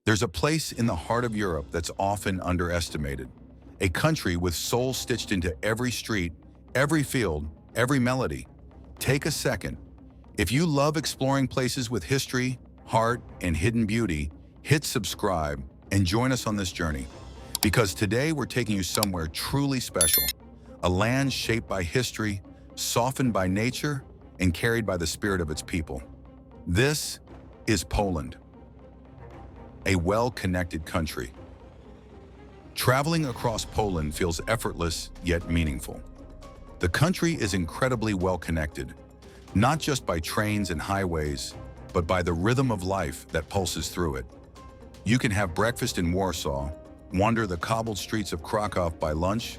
There's a place in the heart of Europe that's often underestimated. A country with soul stitched into every street, every field, every melody. Take a second. If you love exploring places with history, heart, and hidden beauty, hit subscribe and join us on this journey. Because today we're taking you somewhere truly special. A land shaped by history, softened by nature, and carried by the spirit of its people. This is Poland, a well-connected country. Traveling across Poland feels effortless yet meaningful. The country is incredibly well-connected, not just by trains and highways, but by the rhythm of life that pulses through it. You can have breakfast in Warsaw, wander the cobbled streets of Kraków by lunch,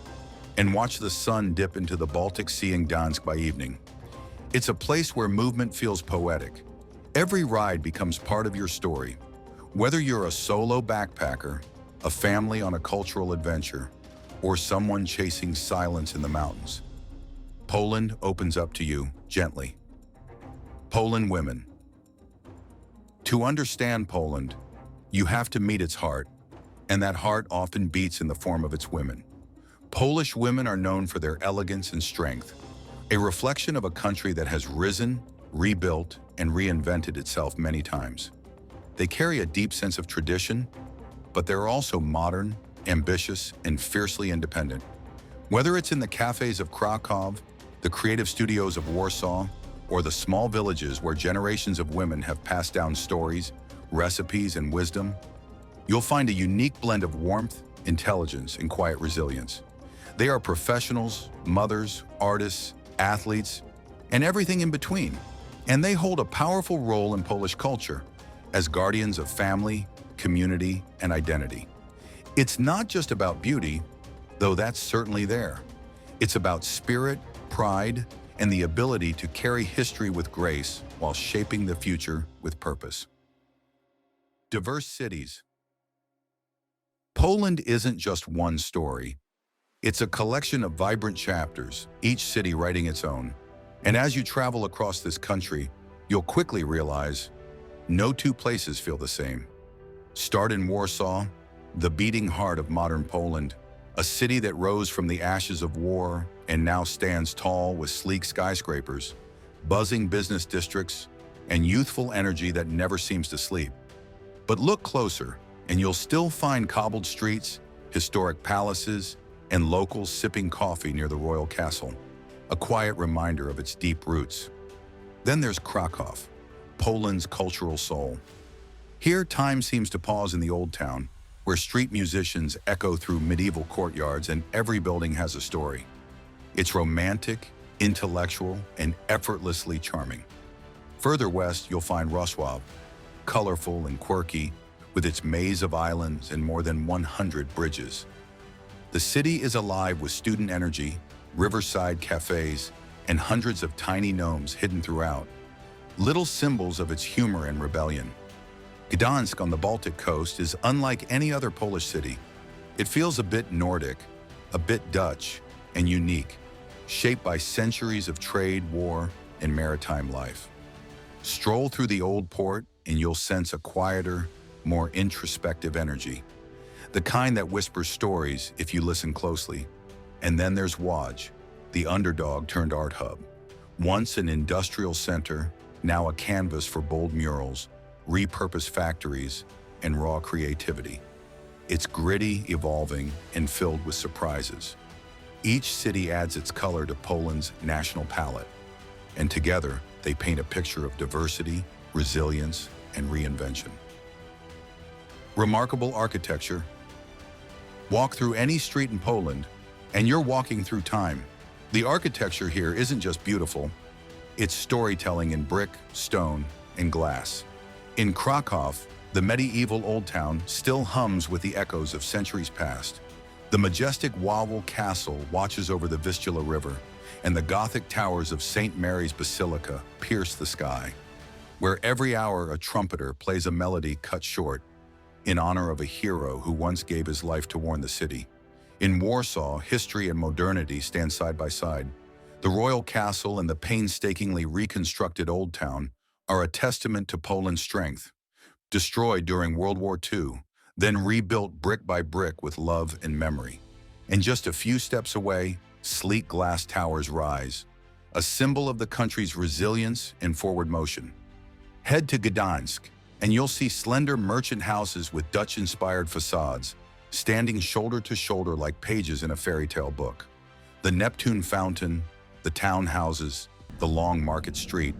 and watch the sun dip into the Baltic Sea in Gdansk by evening. It's a place where movement feels poetic. Every ride becomes part of your story. Whether you're a solo backpacker, a family on a cultural adventure, or someone chasing silence in the mountains, Poland opens up to you gently. Poland women. To understand Poland, you have to meet its heart, and that heart often beats in the form of its women. Polish women are known for their elegance and strength, a reflection of a country that has risen, rebuilt, and reinvented itself many times. They carry a deep sense of tradition, but they're also modern, ambitious, and fiercely independent. Whether it's in the cafes of Kraków, the creative studios of Warsaw, or the small villages where generations of women have passed down stories, recipes, and wisdom, you'll find a unique blend of warmth, intelligence, and quiet resilience. They are professionals, mothers, artists, athletes, and everything in between. And they hold a powerful role in Polish culture as guardians of family, community, and identity. It's not just about beauty, though that's certainly there. It's about spirit, pride, and the ability to carry history with grace while shaping the future with purpose. Diverse cities. Poland isn't just one story. It's a collection of vibrant chapters, each city writing its own. And as you travel across this country, you'll quickly realize no two places feel the same. Start in Warsaw, the beating heart of modern Poland, a city that rose from the ashes of war and now stands tall with sleek skyscrapers, buzzing business districts, and youthful energy that never seems to sleep. But look closer, and you'll still find cobbled streets, historic palaces, and locals sipping coffee near the royal castle, a quiet reminder of its deep roots. Then there's Kraków, Poland's cultural soul. Here, time seems to pause in the old town, where street musicians echo through medieval courtyards and every building has a story. It's romantic, intellectual, and effortlessly charming. Further west, you'll find Wrocław, colorful and quirky, with its maze of islands and more than 100 bridges. The city is alive with student energy, riverside cafes, and hundreds of tiny gnomes hidden throughout, little symbols of its humor and rebellion. Gdansk on the Baltic coast is unlike any other Polish city. It feels a bit Nordic, a bit Dutch, and unique, shaped by centuries of trade, war, and maritime life. Stroll through the old port and you'll sense a quieter, more introspective energy, the kind that whispers stories if you listen closely. And then there's Łódź, the underdog turned art hub. Once an industrial center, now a canvas for bold murals, repurposed factories, and raw creativity. It's gritty, evolving, and filled with surprises. Each city adds its color to Poland's national palette, and together they paint a picture of diversity, resilience, and reinvention. Remarkable architecture. Walk through any street in Poland, and you're walking through time. The architecture here isn't just beautiful, it's storytelling in brick, stone, and glass. In Kraków, the medieval Old Town still hums with the echoes of centuries past. The majestic Wawel Castle watches over the Vistula River, and the Gothic towers of St. Mary's Basilica pierce the sky, where every hour a trumpeter plays a melody cut short in honor of a hero who once gave his life to warn the city. In Warsaw, history and modernity stand side by side. The royal castle and the painstakingly reconstructed Old Town are a testament to Poland's strength, destroyed during World War II, then rebuilt brick by brick with love and memory. And just a few steps away, sleek glass towers rise, a symbol of the country's resilience and forward motion. Head to Gdansk, and you'll see slender merchant houses with Dutch-inspired facades, standing shoulder to shoulder like pages in a fairy tale book. The Neptune Fountain, the townhouses, the long market street.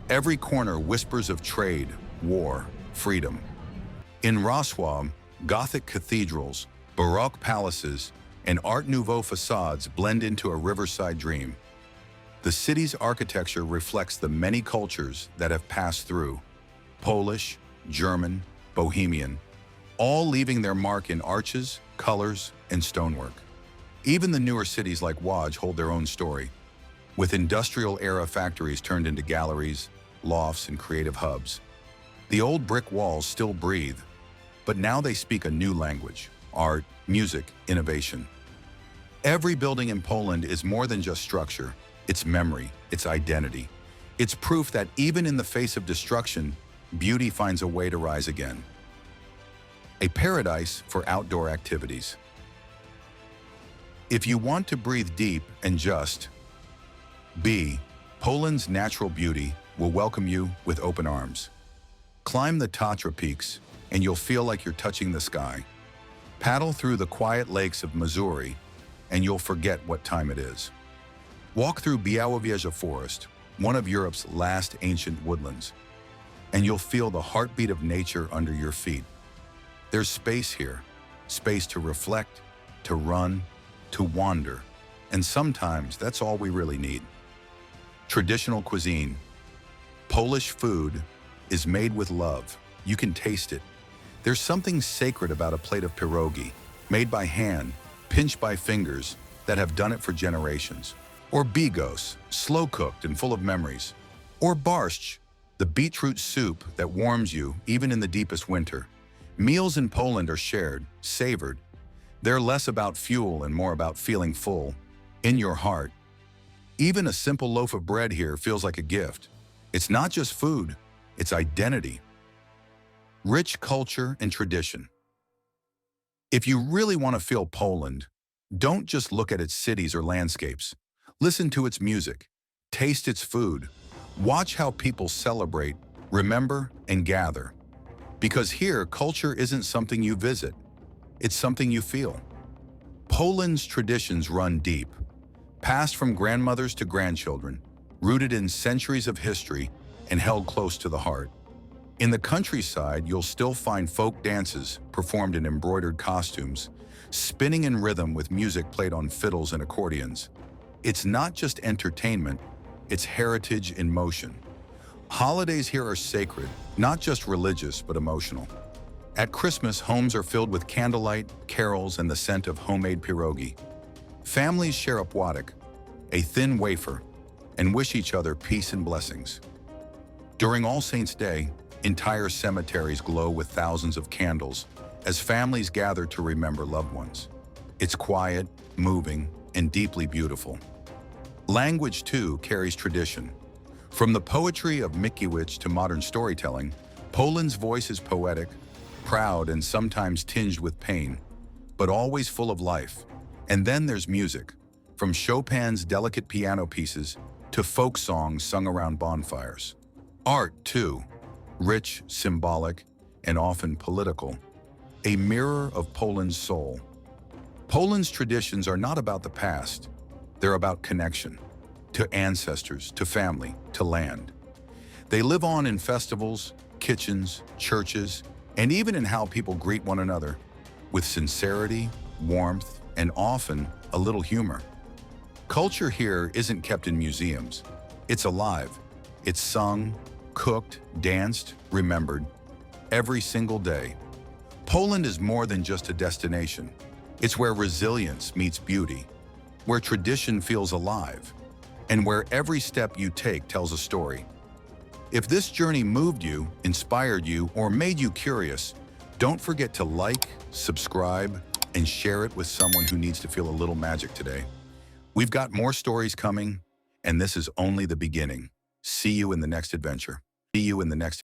Every corner whispers of trade, war, freedom. In Wrocław, Gothic cathedrals, Baroque palaces, and Art Nouveau facades blend into a riverside dream. The city's architecture reflects the many cultures that have passed through: Polish, German, Bohemian, all leaving their mark in arches, colors, and stonework. Even the newer cities like Łódź hold their own story, with industrial-era factories turned into galleries, lofts, and creative hubs. The old brick walls still breathe, but now they speak a new language: art, music, innovation. Every building in Poland is more than just structure. It's memory, it's identity. It's proof that even in the face of destruction, beauty finds a way to rise again. A paradise for outdoor activities. If you want to breathe deep and just be, Poland's natural beauty will welcome you with open arms. Climb the Tatra peaks, and you'll feel like you're touching the sky. Paddle through the quiet lakes of Missouri, and you'll forget what time it is. Walk through Białowieża forest, one of Europe's last ancient woodlands, and you'll feel the heartbeat of nature under your feet. There's space here, space to reflect, to run, to wander, and sometimes that's all we really need. Traditional cuisine. Polish food is made with love. You can taste it. There's something sacred about a plate of pierogi, made by hand, pinched by fingers that have done it for generations. Or bigos, slow-cooked and full of memories. Or borscht, the beetroot soup that warms you even in the deepest winter. Meals in Poland are shared, savored. They're less about fuel and more about feeling full, in your heart. Even a simple loaf of bread here feels like a gift. It's not just food, it's identity. Rich culture and tradition. If you really want to feel Poland, don't just look at its cities or landscapes. Listen to its music, taste its food, watch how people celebrate, remember, and gather. Because here, culture isn't something you visit, it's something you feel. Poland's traditions run deep, passed from grandmothers to grandchildren, rooted in centuries of history and held close to the heart. In the countryside, you'll still find folk dances performed in embroidered costumes, spinning in rhythm with music played on fiddles and accordions. It's not just entertainment, it's heritage in motion. Holidays here are sacred, not just religious, but emotional. At Christmas, homes are filled with candlelight, carols, and the scent of homemade pierogi. Families share a płatek, a thin wafer, and wish each other peace and blessings. During All Saints' Day, entire cemeteries glow with thousands of candles as families gather to remember loved ones. It's quiet, moving, and deeply beautiful. Language, too, carries tradition. From the poetry of Mickiewicz to modern storytelling, Poland's voice is poetic, proud, and sometimes tinged with pain, but always full of life. And then there's music, from Chopin's delicate piano pieces to folk songs sung around bonfires. Art, too, rich, symbolic, and often political, a mirror of Poland's soul. Poland's traditions are not about the past, they're about connection, to ancestors, to family, to land. They live on in festivals, kitchens, churches, and even in how people greet one another, with sincerity, warmth, and often a little humor. Culture here isn't kept in museums. It's alive. It's sung, cooked, danced, remembered, every single day. Poland is more than just a destination. It's where resilience meets beauty, where tradition feels alive, and where every step you take tells a story. If this journey moved you, inspired you, or made you curious, don't forget to like, subscribe, and share it with someone who needs to feel a little magic today. We've got more stories coming, and this is only the beginning. See you in the next adventure. See you in the next